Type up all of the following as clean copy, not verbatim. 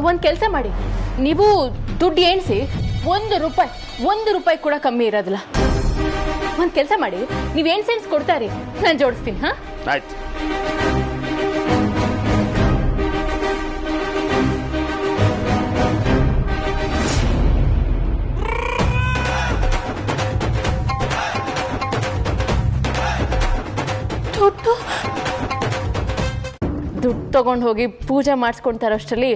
ಒಂದು ಕೆಲಸ ಮಾಡಿ, ನೀವು ದುಡ್ಡು ಎಣಿಸಿ ಒಂದು ರೂಪಾಯಿ ಕೂಡ ಕಮ್ಮಿ ಇರೋದಿಲ್ಲ. ಒಂದು ಕೆಲಸ ಮಾಡಿ, ನೀವು ಎಣ್ಸೆಣ್ಸ್ ಕೊಡ್ತಾರೆ, ನಾನು ಜೋಡಿಸ್ತೀನಿ. ಹಾ, ಆಯ್ತು. ದುಡ್ಡು ತಗೊಂಡು ಹೋಗಿ ಪೂಜೆ ಮಾಡಿಸ್ಕೊಂತಾರಷ್ಟರಲ್ಲಿ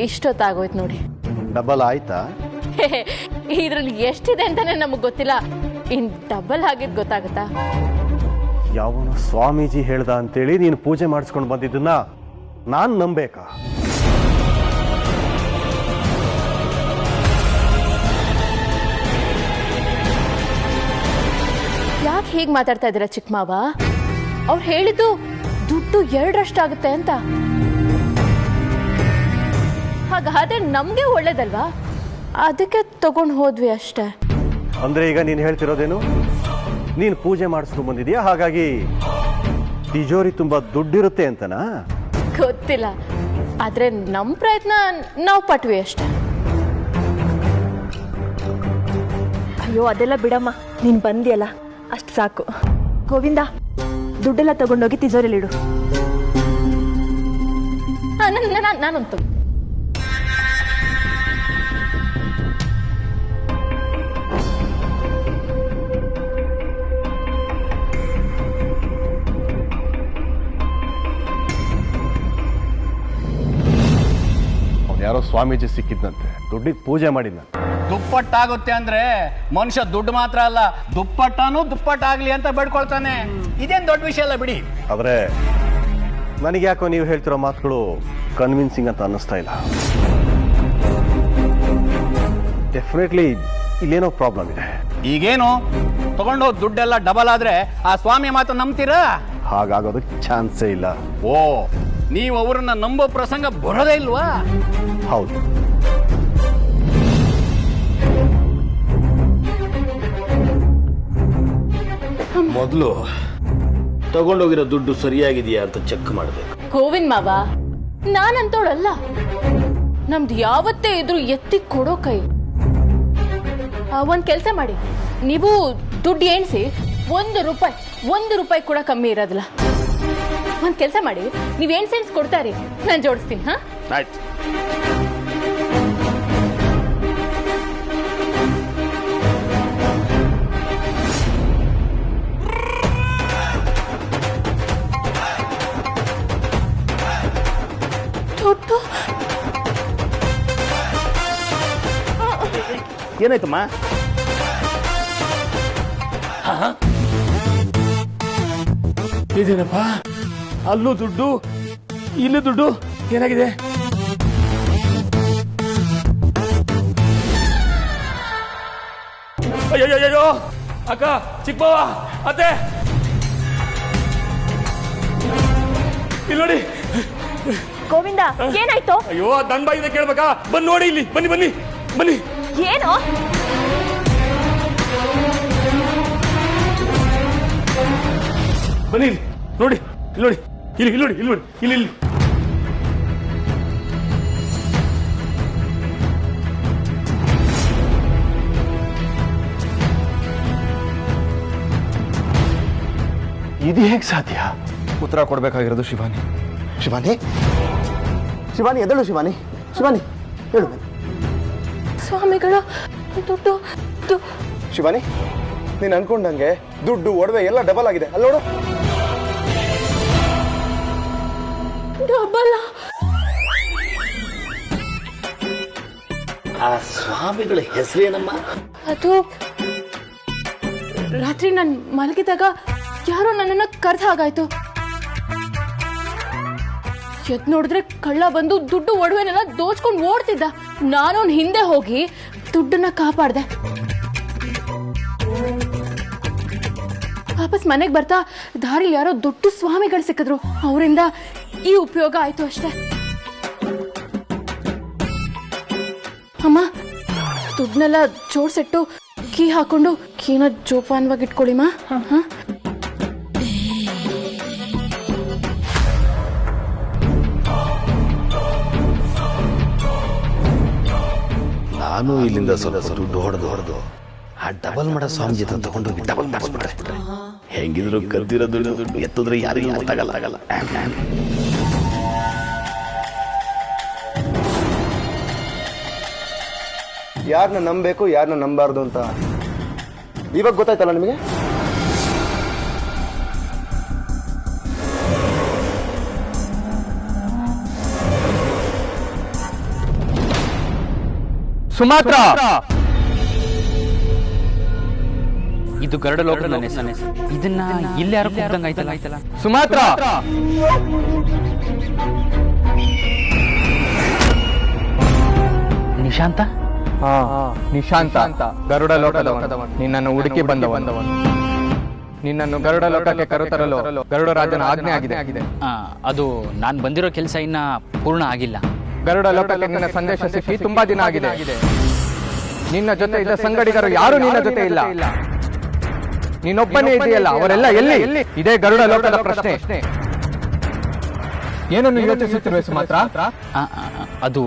ಇಷ್ಟೊತ್ತಾಗೋಯ್ತು ನೋಡಿ. ಡಬಲ್ ಆಯ್ತಾ? ಇದ್ರಲ್ಲಿ ಎಷ್ಟಿದೆ ಅಂತಾನೆ ನಮಗೆ ಗೊತ್ತಿಲ್ಲ, ಇನ್ ಡಬಲ್ ಆಗಿದ್ ಗೊತ್ತಾಗುತ್ತಾ? ಯಾವನು ಸ್ವಾಮೀಜಿ ಹೇಳ್ದ ಅಂತೇಳಿ ನೀನು ಪೂಜೆ ಮಾಡಿಸ್ಕೊಂಡು ಬಂದಿದ್ದನ್ನ ನಾನು ನಂಬೇಕಾ? ಯಾಕೆ ಹೀಗೆ ಮಾತಾಡ್ತಾ ಇದ್ದೀರಾ ಚಿಕ್ಕ ಮಾವ? ಅವ್ರು ಹೇಳಿದ್ದು ದುಡ್ಡು 2ರಷ್ಟಾಗುತ್ತೆ ಅಂತ. ಹಾಗಾದ್ರೆ ನಮ್ಗೆ ಒಳ್ಳೇದಲ್ವಾ? ಅದಕ್ಕೆ ತಗೊಂಡು ಹೋದ್ವಿ ಅಷ್ಟೇ. ಅಂದ್ರೆ ಈಗ ನೀನು ಹೇಳ್ತಿರೋದೇನು, ನೀನು ಪೂಜೆ ಮಾಡಿಸ್ಕೊಂಡು ಬಂದಿದ್ಯಾ, ಹಾಗಾಗಿ ತಿಜೋರಿ ತುಂಬಾ ದುಡ್ಡಿರುತ್ತೆ ಅಂತನಾ? ಗೊತ್ತಿಲ್ಲ, ಆದ್ರೆ ನಮ್ಮ ಪ್ರಯತ್ನ ನಾವು ಪಟ್ವಿ ಅಷ್ಟೇ. ಅಯ್ಯೋ ಅದೆಲ್ಲ ಬಿಡಮ್ಮ, ನೀನ್ ಬಂದಿಯಲ್ಲ ಅಷ್ಟು ಸಾಕು. ಗೋವಿಂದ, ದುಡ್ಡೆಲ್ಲ ತಗೊಂಡೋಗಿ ತಿಜೋರಿಲಿಡು. ನಾನಂತೂ ಯಾರೋ ಸ್ವಾಮೀಜಿ ಸಿಕ್ಕಿದ್ನಂತೆ, ದುಡ್ಡಿಗೆ ಪೂಜೆ ಮಾಡಿದ್ನಂತೆ. ದುಪ್ಪಟ್ಟಾಗುತ್ತೆ ಅಂದ್ರೆ ಮನುಷ್ಯ ದುಡ್ಡು ಮಾತ್ರ ಅಲ್ಲ, ದುಪ್ಪಟ್ಟಾಗ್ಲಿ ಅಂತ ಬೇಡ್ಕೊಳ್ತಾನೆ. ಇದೇನ್ ದೊಡ್ಡ ವಿಷಯ ಅಲ್ಲ ಬಿಡಿ. ಆದ್ರೆ ನನಗೆ ಯಾಕೋ ನೀವು ಹೇಳ್ತಿರೋ ಮಾತುಗಳು ಕನ್ವಿನ್ಸಿಂಗ್ ಅಂತ ಅನ್ನಿಸ್ತಾ ಇಲ್ಲ. ಡೆಫಿನೆಟ್ಲಿ ಇಲ್ಲೇನೋ ಪ್ರಾಬ್ಲಮ್ ಇದೆ. ಈಗೇನು ತಗೊಂಡು ಹೋದ್ ದುಡ್ಡೆಲ್ಲ ಡಬಲ್ ಆದ್ರೆ ಆ ಸ್ವಾಮಿ ಮಾತು ನಂಬ್ತೀರಾ? ಹಾಗಾಗೋದಕ್ಕೆ ಚಾನ್ಸೇ ಇಲ್ಲ. ಓ, ನೀವು ಅವರನ್ನ ನಂಬೋ ಪ್ರಸಂಗ ಬರೋದೇ ಇಲ್ವಾ? ಹೌದು. ಮೊದಲು ತಗೊಂಡೋಗಿರೋ ದುಡ್ಡು ಸರಿಯಾಗಿದೆಯಾ ಅಂತ ಚೆಕ್ ಮಾಡಬೇಕು. ಗೋವಿಂದ್ ಮಾವ, ನಾನಂತೋಳಲ್ಲ. ನಮ್ದು ಯಾವತ್ತೇ ಇದ್ರು ಎತ್ತಿ ಕೊಡೋ ಕೈ. ಒಂದ್ ಕೆಲಸ ಮಾಡಿ, ನೀವು ದುಡ್ಡು ಎಣಿಸಿ ಒಂದು ರೂಪಾಯಿ ಕೂಡ ಕಮ್ಮಿ ಇರೋದಿಲ್ಲ. ಒಂದ್ ಕೆಲಸ ಮಾಡಿ, ನೀವು ಎಣ್ಸೆಣ್ಸ್ ಕೊಡ್ತಾರೆ, ನಾನು ಜೋಡಿಸ್ತೀನಿ. ಹಾ, ಆಯ್ತು. ಏನಾಯ್ತಮ್ಮ? ಇದೇನಪ್ಪ, ಅಲ್ಲೂ ದುಡ್ಡು ಇಲ್ಲೂ ದುಡ್ಡು, ಏನಾಗಿದೆ? ಅಯ್ಯೋ ಅಕ್ಕ, ಚಿಕ್ಕವ್ವ, ಅತ್ತೆ, ಇಲ್ಲಿ ನೋಡಿ. ಗೋವಿಂದ, ಏನಾಯ್ತು? ಅಯ್ಯೋ, ನನ್ ಬಾಯಿಂದ ಕೇಳ್ಬೇಕಾ? ಬಂದ್ ನೋಡಿ ಇಲ್ಲಿ, ಬನ್ನಿ. ಏನು? ಬನ್ನಿ ನೋಡಿ, ಇಲ್ಲಿ ನೋಡಿ. ಇದು ಹೇಗೆ ಸಾಧ್ಯ? ಉತ್ತರ ಕೊಡಬೇಕಾಗಿರೋದು ಶಿವಾನಿ. ಎದಳು ಶಿವಾನಿ, ಹೇಳು. ಸ್ವಾಮಿಗಳ ದುಡ್ಡು. ಶಿವಾನಿ, ನೀನು ಅನ್ಕೊಂಡಂಗೆ ದುಡ್ಡು ಒಡವೆ ಎಲ್ಲ ಡಬಲ್ ಆಗಿದೆ, ಅಲ್ಲೋಡು. ಡಬಲ್? ಆ ಸ್ವಾಮಿಗಳ ಹೆಸರೇನಮ್ಮ? ಅದು ರಾತ್ರಿ ನಾನು ಮಲಗಿದಾಗ ಯಾರೋ ನನ್ನನ್ನ ಕರ್ದ ಹಾಗಾಯ್ತು. ಎದ್ ನೋಡಿದ್ರೆ ಕಳ್ಳ ಬಂದು ದುಡ್ಡು ಒಡವೆನೆಲ್ಲ ದೋಚ್ಕೊಂಡು ಓಡ್ತಿದ್ದ. ನಾನು ಹಿಂದೆ ಹೋಗಿ ದುಡ್ಡನ್ನ ಕಾಪಾಡ್ದೆ. ವಾಪಸ್ ಮನೆಗೆ ಬರ್ತಾ ದಾರಿಲಿ ಯಾರೋ ದೊಡ್ಡ ಸ್ವಾಮಿಗಳು ಸಿಕ್ಕಿದ್ರು. ಅವರಿಂದ ಈ ಉಪಯೋಗ ಆಯ್ತು ಅಷ್ಟೇ. ಅಮ್ಮ, ದುಡ್ಡನ್ನೆಲ್ಲ ಜೋಡ್ಸಿಟ್ಟು ಕೀ ಹಾಕೊಂಡು ಕೀನ ಜೋಪಾನವಾಗಿ ಇಟ್ಕೊಳ್ಳಿಮ್ಮ. ಹಾ, ನಾನು ಇಲ್ಲಿಂದ ಸ್ವಲ್ಪ ದುಡ್ಡು ಹೊಡೆದು ಆ ಡಬಲ್ ಮಾಡೋ ಸ್ವಾಮೀಜಿ ಹತ್ರ ತಗೊಂಡೋಗಿ ಡಬಲ್ ಮಾಡಿಸ್ಬಿಟ್ರೆ ಹೆಂಗಿದ್ರು ಕದ್ದಿರೋ ದುಡ್ಡು ಎತ್ತಿದ್ರೆ ಯಾರಿಗೂ ಗೊತ್ತಾಗಲ್ಲ. ಯಾರನ್ನ ನಂಬಬೇಕು ಯಾರನ್ನ ನಂಬಾರ್ದು ಅಂತ ಇವಾಗ ಗೊತ್ತಾಯ್ತಲ್ಲ ನಿಮಗೆ? ಸುಮಾತ್ರ ಇದು ಗರುಡ ಲೋಕದ ನನ್ನ ಹೆಸರು. ಇದನ್ನ ಇಲ್ಲಿ ಯಾರು ಕೂಗ್ದಂಗೆ ಆಯ್ತಲ್ಲ. ಸುಮಾತ್ರ ನಿಶಾಂತ ನಿಶಾಂತ ಗರುಡ ಲೋಕದವ. ನಿನ್ನನ್ನು ಹುಡುಕಿ ಬಂದವ. ನಿನ್ನನ್ನು ಗರುಡ ಲೋಕಕ್ಕೆ ಕರೆತರಲು ಗರುಡ ರಾಜನ ಆಜ್ಞೆ ಆಗಿದೆ. ಅದು ನಾನು ಬಂದಿರೋ ಕೆಲಸ ಇನ್ನ ಪೂರ್ಣ ಆಗಿಲ್ಲ. ಗರುಡ ಲೋಕಕ್ಕೆ ನಿನ್ನ ಸಂದೇಶ ಸಿಕ್ಕಿ ತುಂಬಾ ದಿನ ಆಗಿದೆ. ನಿನ್ನ ಜೊತೆ ಇದ್ದ ಸಂಗಡಿಗರು ಯಾರು ನಿನ್ನ ಜೊತೆ ಇಲ್ಲ. ನೀನೊಬ್ಬನೇ ಇದೆಯಲ್ಲ, ಅವರೆಲ್ಲ ಎಲ್ಲಿ? ಇದೇ ಗರುಡ ಲೋಕದ ಪ್ರಶ್ನೆ. ಏನನ್ನು ಯೋಚಿಸುತ್ತಿರುವೆ ಸುಮಾತ್ರ? ಅದು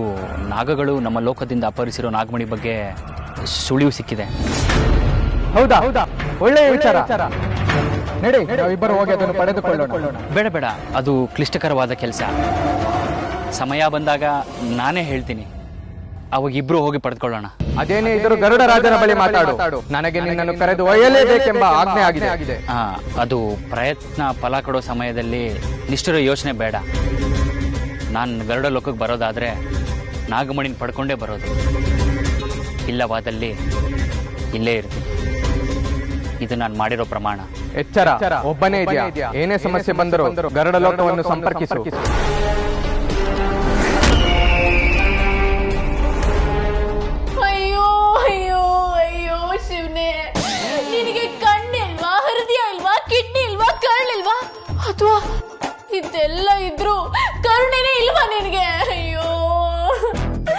ನಾಗಗಳು ನಮ್ಮ ಲೋಕದಿಂದ ಅಪಹರಿಸಿರೋ ನಾಗಮಣಿ ಬಗ್ಗೆ ಸುಳಿವು ಸಿಕ್ಕಿದೆ. ಹೌದಾ? ಒಳ್ಳೆಯ ವಿಚಾರ. ನಡಿ, ನಾವಿಬ್ಬರು ಹೋಗಿ ಅದನ್ನು ಪಡೆದುಕೊಳ್ಳೋಣ. ಬೇಡ, ಅದು ಕ್ಲಿಷ್ಟಕರವಾದ ಕೆಲಸ. ಸಮಯ ಬಂದಾಗ ನಾನೇ ಹೇಳ್ತೀನಿ, ಅವಾಗ ಇಬ್ರು ಹೋಗಿ ಪಡೆದುಕೊಳ್ಳೋಣ. ಅದೇನೇ ಇದ್ರೂ ಗರುಡ ರಾಜನ ಬಳಿ ಮಾತಾಡು. ನನಗೆ ನಿನ್ನನ್ನು ಕರೆದು ಒಯ್ಯಲೇಬೇಕೆಂಬ ಆಜ್ಞೆ ಆಗಿದೆ. ಅದು ಪ್ರಯತ್ನ ಫಲ ಕೊಡೋ ಸಮಯದಲ್ಲಿ ನಿಷ್ಠುರ ಯೋಚನೆ ಬೇಡ. ನಾನು ಗರುಡ ಲೋಕಕ್ಕೆ ಬರೋದಾದ್ರೆ ನಾಗಮಣಿನ ಪಡ್ಕೊಂಡೇ ಬರೋದು. ಇಲ್ಲವಾದಲ್ಲಿ ಇಲ್ಲೇ ಇರ್ತೀನಿ. ಇದು ನಾನು ಮಾಡಿರೋ ಪ್ರಮಾಣ. ಎಚ್ಚರ, ಒಬ್ಬನೇ ಇದೆಯಾ? ಏನೇ ಸಮಸ್ಯೆ ಬಂದರೂ ಗರುಡ ಲೋಕವನ್ನು ಸಂಪರ್ಕಿಸು. ನಿನಗೆ ಕಣ್ಣಿಲ್ವಾ, ಹೃದಯ ಇಲ್ವಾ, ಕಿಡ್ನಿ ಇಲ್ವಾ, ಕರಳಿಲ್ವಾ? ಅಥವಾ ಇದೆಲ್ಲ ಇದ್ರು ಕರುಣೆನೇ ಇಲ್ವಾ ನಿನಗೆ?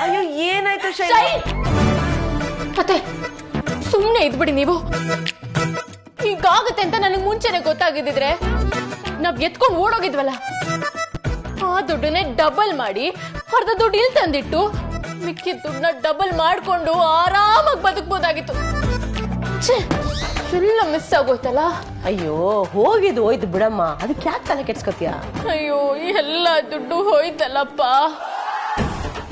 ಅಯ್ಯೋ ಏನಾಯ್ತು ಮತ್ತೆ ಸುಮ್ಮನೆ ಇದ್ಬಿಡಿ ನೀವು. ಹೀಗಾಗತ್ತೆ ಅಂತ ನನಗೆ ಮುಂಚೆನೆ ಗೊತ್ತಾಗಿದ್ದಿದ್ರೆ ನಾವ್ ಎತ್ಕೊಂಡು ಓಡೋಗಿದ್ವಲ್ಲ. ಆ ದುಡ್ಡನ್ನೇ ಡಬಲ್ ಮಾಡಿ ಅರ್ಧ ದುಡ್ಡು ಇಲ್ಲಿ ತಂದಿಟ್ಟು ಮಿಕ್ಕಿದ ದುಡ್ಡನ್ನ ಡಬಲ್ ಮಾಡ್ಕೊಂಡು ಆರಾಮಾಗಿ ಬದುಕಬಹುದಾಗಿತ್ತು. ಎಲ್ಲ ಮಿಸ್ ಆಗೋಯ್ತಲ್ಲ. ಅಯ್ಯೋ ಹೋಗಿದ್ದು ಹೋಯ್ತು ಬಿಡಮ್ಮ, ಅದಕ್ಕೆ ಯಾಕೆ ತಲೆ ಕೆಡ್ಸ್ಕೊತೀಯ? ಅಯ್ಯೋ ಎಲ್ಲ ದುಡ್ಡು ಹೋಯ್ತಲ್ಲಪ್ಪ.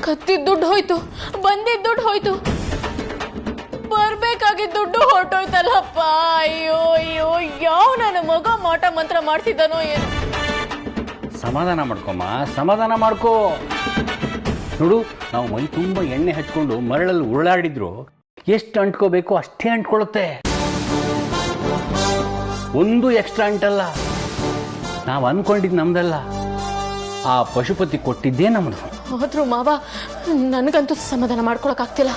ಕತ್ತಿದ ದುಡ್ಡು ಹೋಯ್ತು, ಬಂದಿದ್ದ ದುಡ್ಡು ಹೋಯ್ತು, ಬರ್ಬೇಕಾಗಿದ್ದ ದುಡ್ಡು ಹೊರಟೋಯ್ತಲ್ಲಪ್ಪ. ಅಯ್ಯೋ ಯಾವ ನನ್ನ ಮಗ ಮಾಟ ಮಂತ್ರ ಮಾಡ್ತಿದ್ದಾನೋ ಏನು. ಸಮಾಧಾನ ಮಾಡ್ಕೊಮ್ಮ, ಸಮಾಧಾನ ಮಾಡ್ಕೋ. ನೋಡು, ನಾವು ಮೈ ತುಂಬ ಎಣ್ಣೆ ಹಚ್ಕೊಂಡು ಮರಳಲ್ಲಿ ಉರುಳಾಡಿದ್ರು ಎಷ್ಟು ಅಂಟ್ಕೋಬೇಕು ಅಷ್ಟೇ ಅಂಟ್ಕೊಳ್ಳುತ್ತೆ. ಒಂದು ಎಕ್ಸ್ಟ್ರಾ ಅಂಟಲ್ಲ. ನಾವು ಅನ್ಕೊಂಡಿದ್ದು ನಮ್ದಲ್ಲ, ಆ ಪಶುಪತಿ ಕೊಟ್ಟಿದ್ದೇ ನಮ್ದು. ಆದ್ರೂ ಮಾವ, ನನಗಂತೂ ಸಮಾಧಾನ ಮಾಡ್ಕೊಳಕ್ಕಾಗ್ತಿಲ್ಲ.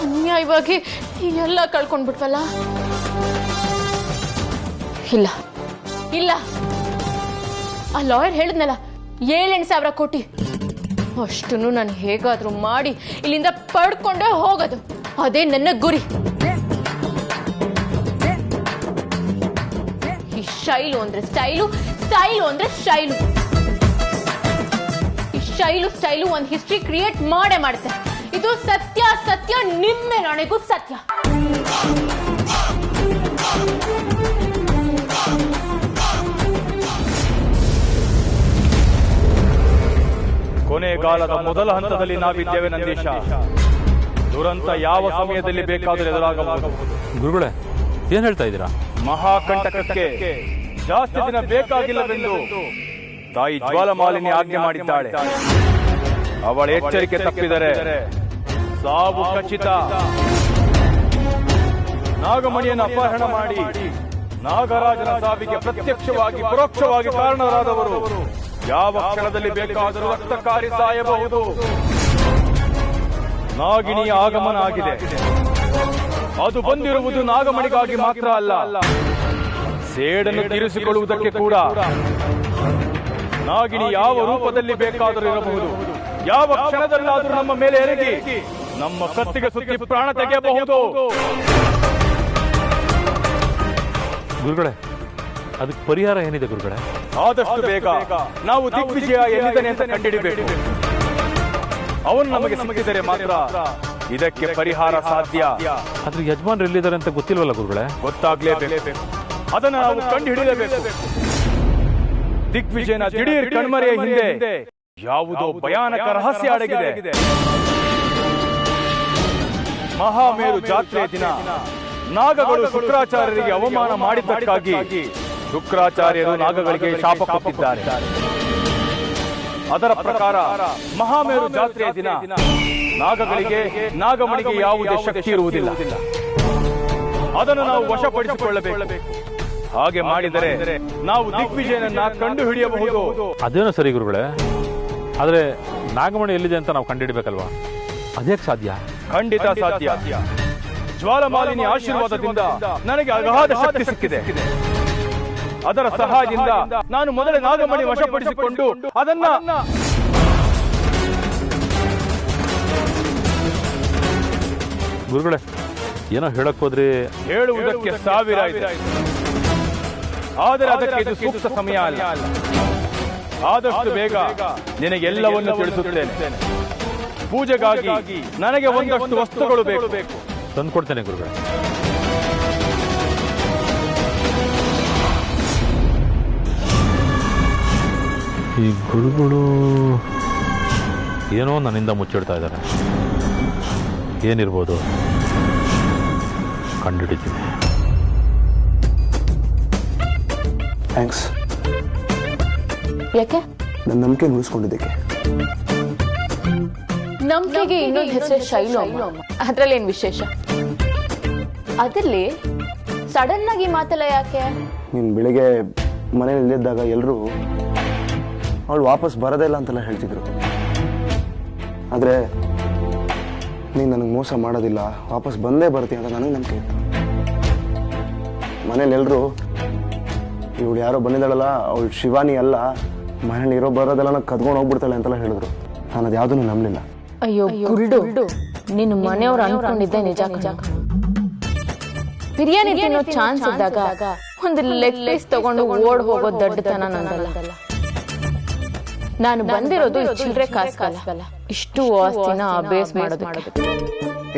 ಅನ್ಯಾಯವಾಗಿ ಎಲ್ಲ ಕಳ್ಕೊಂಡ್ಬಿಟ್ವಲ್ಲ. ಇಲ್ಲ ಆ ಲಾಯರ್ ಹೇಳಿದ್ನಲ್ಲ 7,000 ಕೋಟಿ, ಅಷ್ಟನ್ನು ನಾನು ಹೇಗಾದ್ರೂ ಮಾಡಿ ಇಲ್ಲಿಂದ ಪಡ್ಕೊಂಡೇ ಹೋಗೋದು. ಅದೇ ನನ್ನ ಗುರಿ. ಈ ಶೈಲು ಅಂದ್ರೆ ಸ್ಟೈಲು, ಸ್ಟೈಲು ಅಂದ್ರೆ ಶೈಲು. ಈ ಸ್ಟೈಲು ಒಂದು ಹಿಸ್ಟ್ರಿ ಕ್ರಿಯೇಟ್ ಮಾಡುತ್ತೆ. ಇದು ಸತ್ಯ ನಿಮ್ಮೆ ನನಗೂ ಸತ್ಯ. ಕೊನೆಗಾಲದ ಮೊದಲ ಹಂತದಲ್ಲಿ ನಾವಿದ್ದೇವೆ ನಂದೀಶ. ದುರಂತ ಯಾವ ಸಮಯದಲ್ಲಿ ಬೇಕಾದರೂ ಎದುರಾಗಬಹುದು. ಗುರುಗಳೇ, ಏನ್ ಹೇಳ್ತಾ ಇದ್ದೀರಾ? ಮಹಾಕಂಟಕಕ್ಕೆ ಜಾಸ್ತಿ ದಿನ ಬೇಕಾಗಿಲ್ಲವೆಂದು ತಾಯಿ ಜ್ವಾಲಮಾಲಿನಿ ಆಜ್ಞೆ ಮಾಡಿದ್ದಾಳೆ. ಅವಳ ಎಚ್ಚರಿಕೆ ತಪ್ಪಿದರೆ ಸಾವು ಖಚಿತ. ನಾಗಮಣಿಯನ್ನು ಅಪಹರಣ ಮಾಡಿ ನಾಗರಾಜನ ಸಾವಿಗೆ ಪ್ರತ್ಯಕ್ಷವಾಗಿ ಪರೋಕ್ಷವಾಗಿ ಕಾರಣರಾದವರು ಯಾವ ಕ್ಷಣದಲ್ಲಿ ಬೇಕಾದರೂ ರಕ್ತಕಾರಿ ಸಾಯಬಹುದು. ನಾಗಿಣಿಯ ಆಗಮನ ಆಗಿದೆ. ಅದು ಬಂದಿರುವುದು ನಾಗಮಣಿಗಾಗಿ ಮಾತ್ರ ಅಲ್ಲ, ಸೇಡನ್ನು ತೀರಿಸಿಕೊಳ್ಳುವುದಕ್ಕೆ ಕೂಡ. ನಾಗಿಣಿ ಯಾವ ರೂಪದಲ್ಲಿ ಬೇಕಾದರೂ ಇರಬಹುದು. ಯಾವ ಕ್ಷಣದಲ್ಲಾದರೂ ನಮ್ಮ ಮೇಲೆ ಎರಗಿ ನಮ್ಮ ಕತ್ತಿಗೆ ಸುತ್ತಿ ಪ್ರಾಣ ತೆಗೆಯಬಹುದು. ಗುರುಗಳೇ, ಅದಕ್ಕೆ ಪರಿಹಾರ ಏನಿದೆ ಗುರುಗಳೇ? ಆದಷ್ಟು ಬೇಗ ನಾವು ದಿಗ್ವಿಜಯ ಎಲ್ಲಿದ್ದಾನೆ ಅಂತ ಕಂಡುಹಿಡಿಯಬೇಕು. ಅವನು ನಮಗೆ ಸಿಕ್ಕಿದರೆ ಮಾತ್ರ ಇದಕ್ಕೆ ಪರಿಹಾರ ಸಾಧ್ಯ. ಆದ್ರೆ ಯಜಮಾನ್ರು ಎಲ್ಲಿದ್ದಾರೆ ಅಂತ ಗೊತ್ತಿಲ್ವಲ್ಲ ಗುರುಗಳೇ? ಗೊತ್ತಾಗ್ಲೇಬೇಕು. ಅದನ್ನ ನಾವು ಕಂಡು ಹಿಡಿಯಲೇಬೇಕು. ದಿಗ್ವಿಜಯನ ದಿಢೀರ್ ಕಣ್ಮರೆಯ ಹಿಂದೆ ಯಾವುದೋ ಭಯಾನಕ ರಹಸ್ಯ ಅಡಗಿದೆ. ಮಹಾಮೇರು ಜಾತ್ರೆಯ ದಿನ ನಾಗಗಳು ಶುಕ್ರಾಚಾರ್ಯರಿಗೆ ಅವಮಾನ ಮಾಡಿದ್ದಕ್ಕಾಗಿ ಶುಕ್ರಾಚಾರ್ಯರು ನಾಗಗಳಿಗೆ ಶಾಪ ಕೊಟ್ಟಿದ್ದಾರೆ. ಅದರ ಪ್ರಕಾರ ಮಹಾಮೇರು ಜಾತ್ರೆಯ ದಿನ ನಾಗಗಳಿಗೆ ನಾಗಮಣಿಗೆ ಯಾವುದೇ ಶಕ್ತಿ ಇರುವುದಿಲ್ಲ. ಅದನ್ನು ನಾವು ವಶಪಡಿಸಿಕೊಳ್ಳಬೇಕು. ಹಾಗೆ ಮಾಡಿದರೆ ನಾವು ದಿಗ್ವಿಜಯನನ್ನ ಕಂಡು ಹಿಡಿಯಬಹುದು. ಅದೇನೋ ಸರಿ ಗುರುಗಳೇ, ಆದ್ರೆ ನಾಗಮಣಿ ಎಲ್ಲಿದೆ ಅಂತ ನಾವು ಕಂಡುಹಿಡಬೇಕಲ್ವಾ? ಅದೇಕ್ ಸಾಧ್ಯ? ಖಂಡಿತ ಸಾಧ್ಯ. ಜ್ವಾಲಮಾಲಿನಿ ಆಶೀರ್ವಾದದಿಂದ ನನಗೆ ಅಗಾಧ ಶಕ್ತಿ ಸಿಕ್ಕಿದೆ. ಅದರ ಸಹಾಯದಿಂದ ನಾನು ಮೊದಲೇ ನಾಗಮಣಿ ವಶಪಡಿಸಿಕೊಂಡು ಅದನ್ನ ಗುರುಗಳೇ, ಏನೋ ಹೇಳಕ್ ಹೋದ್ರಿ? ಹೇಳುವುದಕ್ಕೆ ಸಾವಿರ ಇದೆ, ಆದರೆ ಅದಕ್ಕೆ ಇದು ಸೂಕ್ತ ಸಮಯ ಅಲ್ಲ. ಆದಷ್ಟು ಬೇಗ ನಿನಗೆಲ್ಲವನ್ನು ತಿಳಿಸುತ್ತೇನೆ. ಪೂಜೆಗಾಗಿ ನನಗೆ ಒಂದಷ್ಟು ವಸ್ತುಗಳು ಬೇಕು. ತಂದ್ಕೊಡ್ತೇನೆ ಗುರುಗಳೇ. ಈ ಗುರುಗಳು ಏನೋ ನನ್ನಿಂದ ಮುಚ್ಚಿಡ್ತಾ ಇದ್ದಾರೆ. ಏನಿರ್ಬೋದು? ಕಂಡುಹಿಡಿತೀನಿ. ಥ್ಯಾಂಕ್ಸ್. ಯಾಕೆ? ನನ್ನ ನಂಬಿಕೆ ಉಳಿಸ್ಕೊಂಡಿದ್ದಕ್ಕೆ. ನಂಬಿಕೆಗೆ ಇನ್ನೊಂದು ಹೆಸರು ಶೈಲು. ಅದ್ರಲ್ಲಿ ಏನ್ ವಿಶೇಷ? ಅದ್ರಲ್ಲಿ ಸಡನ್ ಆಗಿ ಮಾತಲ್ಲ ಯಾಕೆ? ನೀನು ಬೆಳಿಗ್ಗೆ ಮನೇಲಿ ಇಲ್ಲಿದ್ದಾಗ ಎಲ್ಲರೂ ಅವಳು ವಾಪಸ್ ಬರೋದೇ ಇಲ್ಲ ಅಂತೆಲ್ಲ ಹೇಳ್ತಿದ್ರು. ಆದರೆ ನೀನು ನನಗೆ ಮೋಸ ಮಾಡೋದಿಲ್ಲ, ವಾಪಸ್ ಬಂದೇ ಬರ್ತೀಯ ಅಂತ ನನಗೆ ನಂಬಿಕೆ ಇತ್ತು. ಮನೇಲಿ ಎಲ್ಲರೂ ಇವಳು ಯಾರೋ ಬಂದಿದ್ದಾಳಲ್ಲ, ಅವಳು ಶಿವಾನಿ ಅಲ್ಲ, ಮನೇಲಿ ಇರೋ ಬರೋದೆಲ್ಲ ಕದ್ಕೊಂಡು ಹೋಗ್ಬಿಡ್ತಾಳೆ ಅಂತೆಲ್ಲ ಹೇಳಿದ್ರು. ನಾನು ಅದು ಯಾವುದೂ ನಂಬಲಿಲ್ಲ. ಅಯ್ಯೋ ಗುರುಡು, ನಿನ್ನ ಮನೆಯವ್ರು ಅನ್ಕೊಂಡಿದ್ದೆ ನಿಜ. ಬಿರಿಯಾನಿ ತಿನ್ನೋ ಚಾನ್ಸ್ ಇದ್ದಾಗ ಒಂದು ಲೆಗ್ ಪೀಸ್ ತಗೊಂಡು ಓಡ್ ಹೋಗೋ ದೊಡ್ಡತನ ನಂದಲ್ಲ. ನಾನು ಬಂದಿರೋದು ಚಿಲ್ಲರೆ ಕಾಸಲ್ಲ, ಇಷ್ಟು ಆಸ್ತಿನ ಬೇಸ್ ಮಾಡೋದು.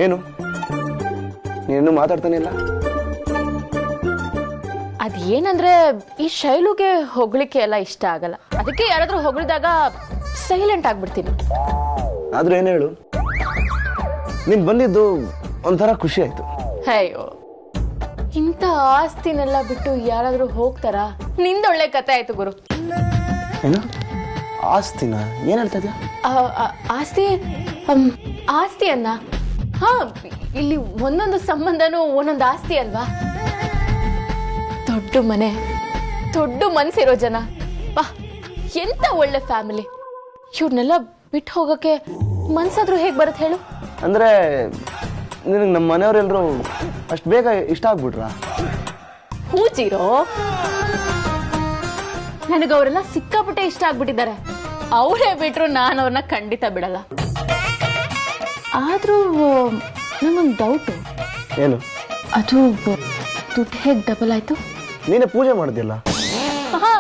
ಏನು ನೀನು ಮಾತಾಡ್ತಾನೆ ಇಲ್ಲ? ಅದೇನಂದ್ರೆ ಈ ಶೈಲುಗೆ ಹೊಗಳಿಕೆ ಎಲ್ಲ ಇಷ್ಟ ಆಗಲ್ಲ. ಅದಕ್ಕೆ ಯಾರಾದ್ರೂ ಹೊಗಳಿದಾಗ ಸೈಲೆಂಟ್ ಆಗ್ಬಿಡ್ತೀನಿ. ಆದ್ರೂ ಏನು ಹೇಳು, ನೀನ್ ಬಂದಿದ್ದು ಒಂಥರ ಖುಷಿ ಆಯ್ತು. ಅಯ್ಯೋ, ಇಂಥ ಆಸ್ತಿನೆಲ್ಲ ಬಿಟ್ಟು ಯಾರಾದ್ರೂ ಹೋಗ್ತಾರ? ನಿಂದೊಳ್ಳೆ ಕತೆ ಆಯ್ತು ಗುರು. ಏನು ಆಸ್ತಿನ? ಏನ್ ಹೇಳ್ತಾ ಇದ್ಯಾ? ಆಸ್ತಿ ಅನ್ನ? ಹಾ, ಇಲ್ಲಿ ಒಂದೊಂದು ಸಂಬಂಧನೂ ಒಂದೊಂದು ಆಸ್ತಿ ಅಲ್ವಾ? ದೊಡ್ಡ ಮನೆ, ದೊಡ್ಡ ಮನ್ಸಿರೋ ಜನ, ಬಾ ಎಂತ ಒಳ್ಳೆ ಫ್ಯಾಮಿಲಿ. ಇವ್ರನ್ನೆಲ್ಲ ಬಿಟ್ಟು ಹೋಗಕ್ಕೆ ಮನ್ಸಾದ್ರೂ ಹೇಗ್ ಬರುತ್ತೆ ಹೇಳು? ಅಂದ್ರೆ ನಿನಗೆ ನಮ್ಮ ಮನೆಯವರೆಲ್ಲರೂ ಅಷ್ಟು ಬೇಗ ಇಷ್ಟ ಆಗ್ಬಿಟ್ರಾ? ಹೂಜಿರೋ, ನನಗೆ ಅವರೆಲ್ಲ ಸಿಕ್ಕಾಪಟ್ಟೆ ಇಷ್ಟ ಆಗ್ಬಿಟ್ಟಿದ್ದಾರೆ. ಅವರೇ ಬಿಟ್ರು ನಾನು ಅವ್ರನ್ನ ಖಂಡಿತ ಬಿಡಲ್ಲ. ಆದ್ರೂ ನಂಗೊಂದು ಡೌಟು. ಏನು? ಅದು ದುಡ್ಡು ಹೇಗೆ ಡಬಲ್ ಆಯ್ತು? ನೀನೇ ಪೂಜೆ ಮಾಡಿದ್ಯಲ್ಲ? ಹಾ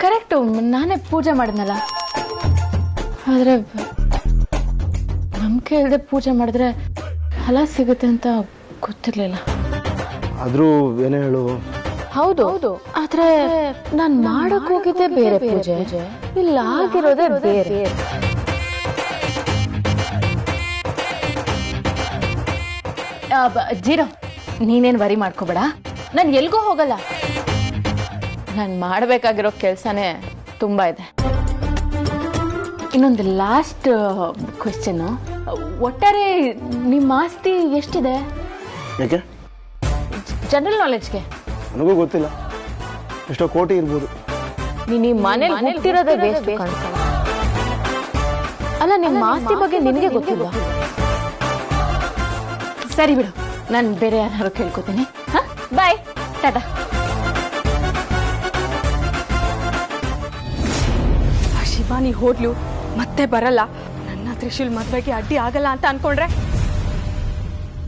ಕರೆಕ್ಟು, ನಾನೇ ಪೂಜೆ ಮಾಡಿದ್ನಲ್ಲ. ಆದ್ರೆ ನಂಬಿಕೆ ಇಲ್ಲದೆ ಪೂಜೆ ಮಾಡಿದ್ರೆ ಫಲ ಸಿಗುತ್ತೆ ಅಂತ ಗೊತ್ತಿರ್ಲಿಲ್ಲ. ಆದ್ರೂ ಏನೇ ಹೇಳು. ಹೌದು, ಆದ್ರೆ ನಾನ್ ಮಾಡಕ್ ಹೋಗಿದ್ದೆ ಬೇರೆ ಪೂಜೆ, ಇಲ್ಲ ಆಗಿರೋದೇ ಬೇರೆ. ಜೀರೋ, ನೀನೇನ್ ವರಿ ಮಾಡ್ಕೋಬೇಡ, ನಾನು ಎಲ್ಗೂ ಹೋಗಲ್ಲ. ನಾನು ಮಾಡಬೇಕಾಗಿರೋ ಕೆಲಸನೇ ತುಂಬಾ ಇದೆ. ಇನ್ನೊಂದು ಲಾಸ್ಟ್ ಕ್ವೆಶ್ಚನ್, ಒಟ್ಟಾರೆ ನಿಮ್ಮ ಆಸ್ತಿ ಎಷ್ಟಿದೆ? ಯಾಕೆ? ಜನರಲ್ ನಾಲೆಡ್ಜ್ಗೆ. ನನಗೂ ಗೊತ್ತಿಲ್ಲ, ಎಷ್ಟೋ ಕೋಟಿ ಇರ್ಬೋದು. ನೀನು ಈ ಮನೇಲಿ ಹುಟ್ಟಿರೋದೇ ವೇಸ್ಟ್ ಕಾಣ್ತಾ. ಅಲ್ಲ, ನಿಮ್ಮ ಆಸ್ತಿ ಬಗ್ಗೆ ನಿನಗೆ ಗೊತ್ತಿಲ್ಲ. ಸರಿ ಬಿಡು, ನಾನು ಬೇರೆ ಯಾರು ಕೇಳ್ಕೊತೀನಿ. ಹಾ, ಬಾಯ್, ಟಾಟಾ. ಶಿವಾನಿ ಹೋದ್ಲು, ಮತ್ತೆ ಬರಲ್ಲ. ನನ್ನ ತ್ರಿಶೂಲ್ ಮದ್ವೆಗೆ ಅಡ್ಡಿ ಆಗಲ್ಲ ಅಂತ ಅನ್ಕೊಂಡ್ರೆ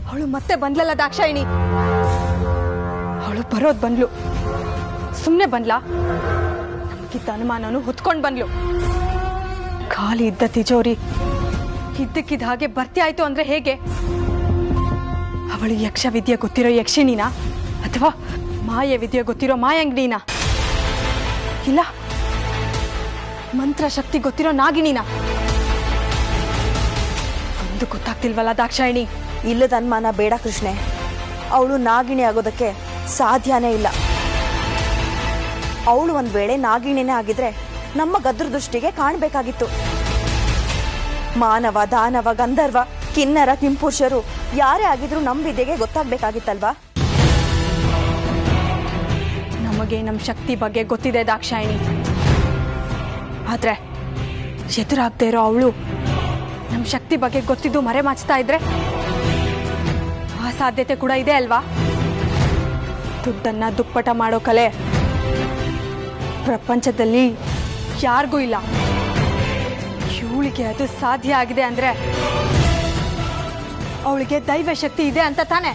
ಅವಳು ಮತ್ತೆ ಬಂದ್ಲಲ್ಲ ದಾಕ್ಷಾಯಿಣಿ. ಅವಳು ಬರೋದ್ ಬಂದ್ಲು, ಸುಮ್ನೆ ಬಂದ್ಲಾ? ನಮ್ಗಿದ್ದ ಅನುಮಾನನು ಹೊತ್ಕೊಂಡ್ ಬಂದ್ಲು. ಖಾಲಿ ಇದ್ದ ತಿಜೋರಿ ಇದ್ದಕ್ಕಿದ್ದ ಹಾಗೆ ಭರ್ತಿ ಆಯ್ತು ಅಂದ್ರೆ ಹೇಗೆ? ಅವಳು ಯಕ್ಷ ವಿದ್ಯೆ ಗೊತ್ತಿರೋ ಯಕ್ಷಿಣಿನ ಅಥವಾ ಮಾಯ ವಿದ್ಯೆ ಗೊತ್ತಿರೋ ಮಾಯಾಂಗಿಣಿನ? ಇಲ್ಲ ಮಂತ್ರ ಶಕ್ತಿ ಗೊತ್ತಿರೋ ನಾಗಿಣಿನ? ಒಂದು ಗೊತ್ತಾಗ್ತಿಲ್ವಲ್ಲ ದಾಕ್ಷಾಯಿಣಿ. ಇಲ್ಲದ ಅನುಮಾನ ಬೇಡ ಕೃಷ್ಣೆ. ಅವಳು ನಾಗಿಣಿ ಆಗೋದಕ್ಕೆ ಸಾಧ್ಯನೇ ಇಲ್ಲ. ಅವಳು ಒಂದ್ ವೇಳೆ ನಾಗಿಣಿನೇ ಆಗಿದ್ರೆ ನಮ್ಮ ಗದ್ರ ದೃಷ್ಟಿಗೆ ಕಾಣಬೇಕಾಗಿತ್ತು. ಮಾನವ, ದಾನವ, ಗಂಧರ್ವ, ಕಿನ್ನರ, ಕಿಂಪುರುಷರು ಯಾರೇ ಆಗಿದ್ರು ನಮ್ಮ ವಿದ್ಯೆಗೆ ಗೊತ್ತಾಗ್ಬೇಕಾಗಿತ್ತಲ್ವಾ? ನಮಗೆ ನಮ್ಮ ಶಕ್ತಿ ಬಗ್ಗೆ ಗೊತ್ತಿದೆ ದಾಕ್ಷಾಯಿಣಿ. ಆದ್ರೆ ಎದುರಾಗದೆ ಇರೋ ಅವಳು ನಮ್ಮ ಶಕ್ತಿ ಬಗ್ಗೆ ಗೊತ್ತಿದ್ದು ಮರೆಮಾಚ್ತಾ ಇದ್ರೆ ಆ ಸಾಧ್ಯತೆ ಕೂಡ ಇದೆ ಅಲ್ವಾ? ದುಡ್ಡನ್ನ ದುಪ್ಪಟ ಮಾಡೋ ಕಲೆ ಪ್ರಪಂಚದಲ್ಲಿ ಯಾರಿಗೂ ಇಲ್ಲ. ಇವಳಿಗೆ ಅದು ಸಾಧ್ಯ ಆಗಿದೆ ಅಂದ್ರೆ ಅವಳಿಗೆ ದೈವ ಶಕ್ತಿ ಇದೆ ಅಂತ ತಾನೆ?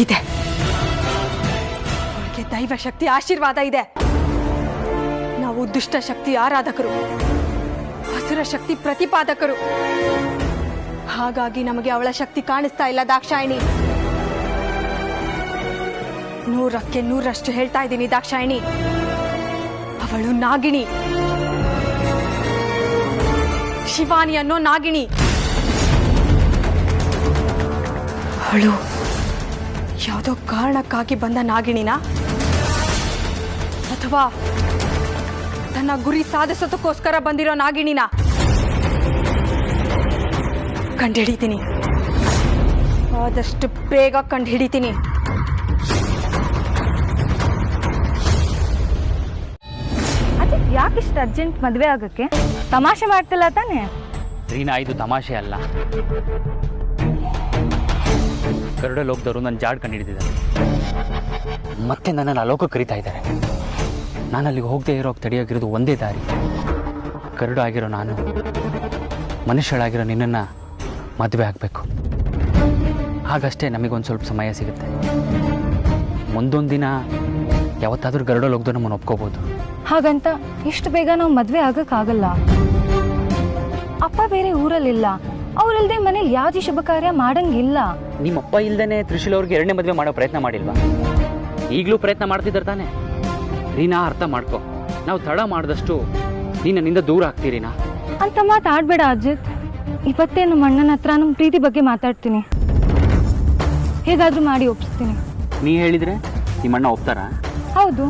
ಇದೆ, ಅವಳಿಗೆ ದೈವ ಶಕ್ತಿ ಆಶೀರ್ವಾದ ಇದೆ. ನಾವು ದುಷ್ಟ ಶಕ್ತಿ ಆರಾಧಕರು, ಹಸುರ ಶಕ್ತಿ ಪ್ರತಿಪಾದಕರು. ಹಾಗಾಗಿ ನಮಗೆ ಅವಳ ಶಕ್ತಿ ಕಾಣಿಸ್ತಾ ಇಲ್ಲ ದಾಕ್ಷಾಯಿಣಿ. 100ಕ್ಕೆ 100ರಷ್ಟು ಹೇಳ್ತಾ ಇದ್ದೀನಿ ದಾಕ್ಷಾಯಿಣಿ, ಅವಳು ನಾಗಿಣಿ, ಶಿವಾನಿ ಅನ್ನೋ ನಾಗಿಣಿ. ಅವಳು ಯಾವುದೋ ಕಾರಣಕ್ಕಾಗಿ ಬಂದ ನಾಗಿಣಿನ ಅಥವಾ ತನ್ನ ಗುರಿ ಸಾಧಿಸೋದಕ್ಕೋಸ್ಕರ ಬಂದಿರೋ ನಾಗಿಣಿನ ಕಂಡುಹಿಡಿತೀನಿ. ಆದಷ್ಟು ಬೇಗ ಕಂಡುಹಿಡಿತೀನಿ. ಯಾಕಿಷ್ಟು ಅರ್ಜೆಂಟ್ ಮದುವೆ ಆಗಕ್ಕೆ? ತಮಾಷೆ ಮಾಡ್ತಿಲ್ಲ ತಾನೆ? ರೀನಾ, ಇದು ತಮಾಷೆ ಅಲ್ಲ. ಗರುಡ ಲೋಕದವರು ನನ್ನ ಜಾಡ್ ಕಂಡುಹಿಡಿದಿದ್ದಾರೆ. ಮತ್ತೆ ನನ್ನನ್ನು ಅಲೋಕಕ್ಕೆ ಕರೀತಾ ಇದ್ದಾರೆ. ನಾನು ಅಲ್ಲಿಗೆ ಹೋಗದೆ ಇರೋಕೆ ತಡೆಯೋಗಿರೋದು ಒಂದೇ ದಾರಿ. ಗರುಡ ಆಗಿರೋ ನಾನು ಮನುಷ್ಯಳಾಗಿರೋ ನಿನ್ನನ್ನು ಮದುವೆ ಆಗಬೇಕು. ಹಾಗಷ್ಟೇ ನಮಗೊಂದು ಸ್ವಲ್ಪ ಸಮಯ ಸಿಗುತ್ತೆ. ಮುಂದೊಂದು ದಿನ ಯಾವತ್ತಾದರೂ ಗರುಡ ಲೋಕದವ್ರು ನಮ್ಮನ್ನು ಒಪ್ಕೋಬೋದು. ಹಾಗಂತ ಇಷ್ಟು ಬೇಗ ನಾವು ಮದುವೆ ಆಗಕ್ಕಾಗಲ್ಲ. ಅಪ್ಪ ಬೇರೆ ಊರಲ್ಲಿಲ್ಲ. ಅವ್ರಲ್ದೆ ಮನೇಲಿ ಯಾವುದೇ ಶುಭ ಕಾರ್ಯ ಮಾಡಂಗಿಲ್ಲ. ನಿಮ್ಮಪ್ಪ ಇಲ್ದೇನೆ ತ್ರಿಶೂಲ್ ಅವ್ರಿಗೆ 2ನೇ ಮದುವೆ ಮಾಡೋ ಪ್ರಯತ್ನ ಮಾಡಿಲ್ವಾ? ಈಗಲೂ ಪ್ರಯತ್ನ ಮಾಡ್ತಿದ್ದಾರೆ ತಾನೆ? ರೀನಾ, ಅರ್ಥ ಮಾಡ್ಕೊ. ನಾವು ತಡ ಮಾಡಿದಷ್ಟು ನೀನು ನನ್ನಿಂದ ದೂರ ಆಗ್ತೀರಿನಾ? ಅಂತ ಮಾತಾಡ್ಬೇಡ ಅಜಿತ್. ಇವತ್ತೇ ನಮ್ಮ ಅಣ್ಣನ ಹತ್ರ ನಮ್ಮ ಪ್ರೀತಿ ಬಗ್ಗೆ ಮಾತಾಡ್ತೀನಿ. ಹೇಗಾದ್ರೂ ಮಾಡಿ ಒಪ್ಪಿಸ್ತೀನಿ. ನೀ ಹೇಳಿದ್ರೆ ನಿಮ್ಮಣ್ಣ ಒಪ್ತಾರಾ? ಹೌದು.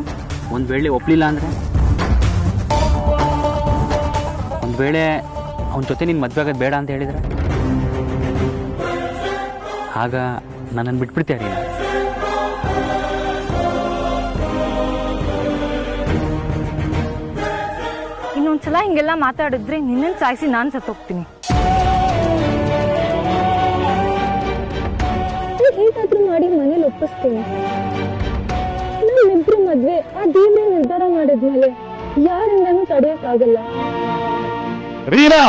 ಒಂದು ವೇಳೆ ಒಪ್ಲಿಲ್ಲ ಅಂದ್ರೆ? ಒಂದು ವೇಳೆ ಅವನ ಜೊತೆ ನೀನು ಮದುವೆ ಆಗೋದು ಬೇಡ ಅಂತ ಹೇಳಿದ್ರೆ ಆಗ ನನ್ನನ್ನು ಬಿಟ್ಬಿಡ್ತೀಯ ರೀನಾ? ಇನ್ನೊಂದ್ಸಲ ಹಿಂಗೆಲ್ಲ ಮಾತಾಡಿದ್ರೆ ನಿನ್ನನ್ನು ಸಾಯಿಸಿ ನಾನು ಸತ್ತೋಗ್ತೀನಿ. ಹೇಗಾದ್ರೂ ಮಾಡಿ ಮನೇಲಿ ಒಪ್ಪಿಸ್ತೀನಿ. ನಮ್ಮಿಬ್ರು ಮದ್ವೆ ಆ ದೇವ್ರ ನಿರ್ಧಾರ ಮಾಡಿದ್ಮೇಲೆ ಯಾರಿಂದನೂ ತಡೆಯಕ್ಕಾಗಲ್ಲ. ರೀನಾ,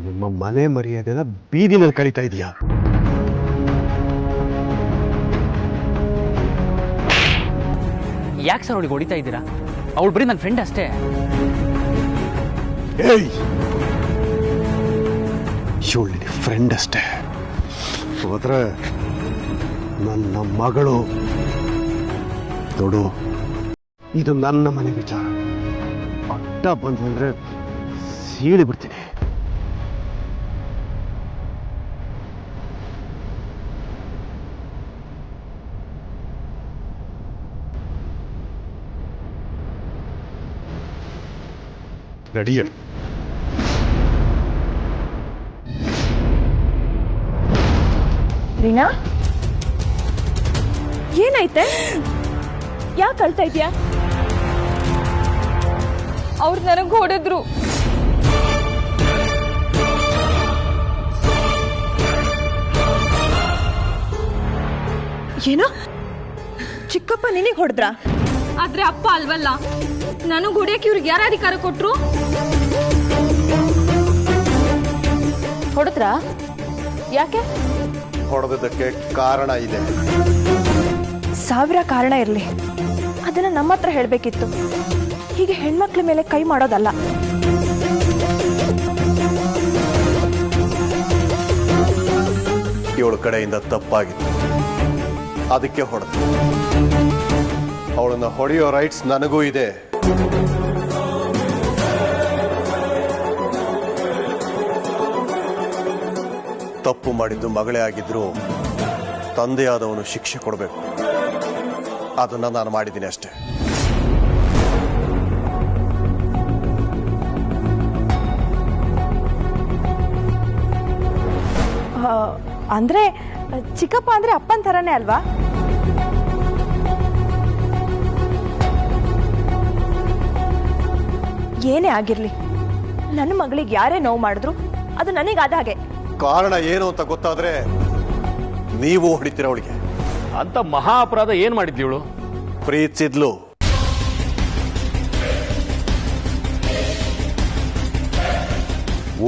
ನಿಮ್ಮ ಮನೆ ಮರ್ಯಾದೆನ ಬೀದಿನಲ್ಲಿ ಕಳೀತಾ ಇದೀಯಾ? ಯಾಕೆ ಸರ್ ಅವಳಿಗೆ ಹೊಡಿತಾ ಇದ್ದೀರಾ? ಅವಳು ಬರೀ ನನ್ನ ಫ್ರೆಂಡ್ ಅಷ್ಟೇ. ಏಯ್, ಇವಳು ನಿನ್ನ ಫ್ರೆಂಡ್ ಅಷ್ಟೇ. ಹೋದ್ರೆ ನನ್ನ ಮಗಳು. ನೋಡು, ಇದು ನನ್ನ ಮನೆ ವಿಚಾರ. ಅಡ್ಡ ಬಂದ್ರೆ ಸೀಳಿ ಬಿಡ್ತೀನಿ. ರೆಡಿ? ರೀನಾ, ಏನಾಯ್ತೆ? ಯಾಕೆ ಅಳ್ತಾ ಇದೆಯಾ? ಅವ್ರು ನನಗೆ ಹೊಡೆದ್ರು. ಏನೋ ಚಿಕ್ಕಪ್ಪ ನಿನಗೆ ಹೊಡೆದ್ರಾ? ಆದ್ರೆ ಅಪ್ಪ ಅಲ್ವಲ್ಲ, ನನಗೆ ಹೊಡಿಯಕ್ಕೆ ಇವ್ರಿಗೆ ಯಾರು ಅಧಿಕಾರ ಕೊಟ್ರು? ಹೊಡೆದ್ರಾ? ಯಾಕೆ? ಹೊಡೆದಕ್ಕೆ ಕಾರಣ ಇದೆ. ಸಾವಿರ ಕಾರಣ ಇರಲಿ, ಅದನ್ನ ನಮ್ಮ ಹತ್ರ ಹೇಳಬೇಕಿತ್ತು. ಹೀಗೆ ಹೆಣ್ಮಕ್ಳ ಮೇಲೆ ಕೈ ಮಾಡೋದಲ್ಲ. ಇವಳ ಕಡೆಯಿಂದ ತಪ್ಪಾಗಿತ್ತು, ಅದಕ್ಕೆ ಹೊಡೆದ. ಅವಳನ್ನ ಹೊಡೆಯೋ ರೈಟ್ಸ್ ನನಗೂ ಇದೆ. ತಪ್ಪು ಮಾಡಿದ್ದು ಮಗಳೇ ಆಗಿದ್ರು ತಂದೆಯಾದವನು ಶಿಕ್ಷೆ ಕೊಡಬೇಕು. ಅದನ್ನ ನಾನು ಮಾಡಿದ್ದೀನಿ ಅಷ್ಟೇ. ಅಂದ್ರೆ ಚಿಕ್ಕಪ್ಪ ಅಂದ್ರೆ ಅಪ್ಪನ ಥರನೇ ಅಲ್ವಾ? ಏನೇ ಆಗಿರ್ಲಿ, ನನ್ನ ಮಗಳಿಗೆ ಯಾರೇ ನೋವು ಮಾಡಿದ್ರು ಅದು ನನಗಾದ ಹಾಗೆ. ಕಾರಣ ಏನು ಅಂತ ಗೊತ್ತಾದ್ರೆ ನೀವು ಹೊಡಿತೀರ ಅವಳಿಗೆ. ಅಂತ ಮಹಾ ಅಪರಾಧ ಏನ್ ಮಾಡಿದ್ಲಿ ಇವಳು? ಪ್ರೀತಿಸಿದ್ಲು.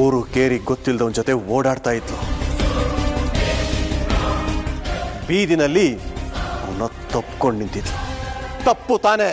ಊರು ಕೇರಿ ಗೊತ್ತಿಲ್ಲದವನ ಜೊತೆ ಓಡಾಡ್ತಾ ಇದ್ಲು. ಬೀದಿನಲ್ಲಿ ಅವನ್ನ ತಪ್ಕೊಂಡು ನಿಂತಿದ್ಲು. ತಪ್ಪು ತಾನೇ?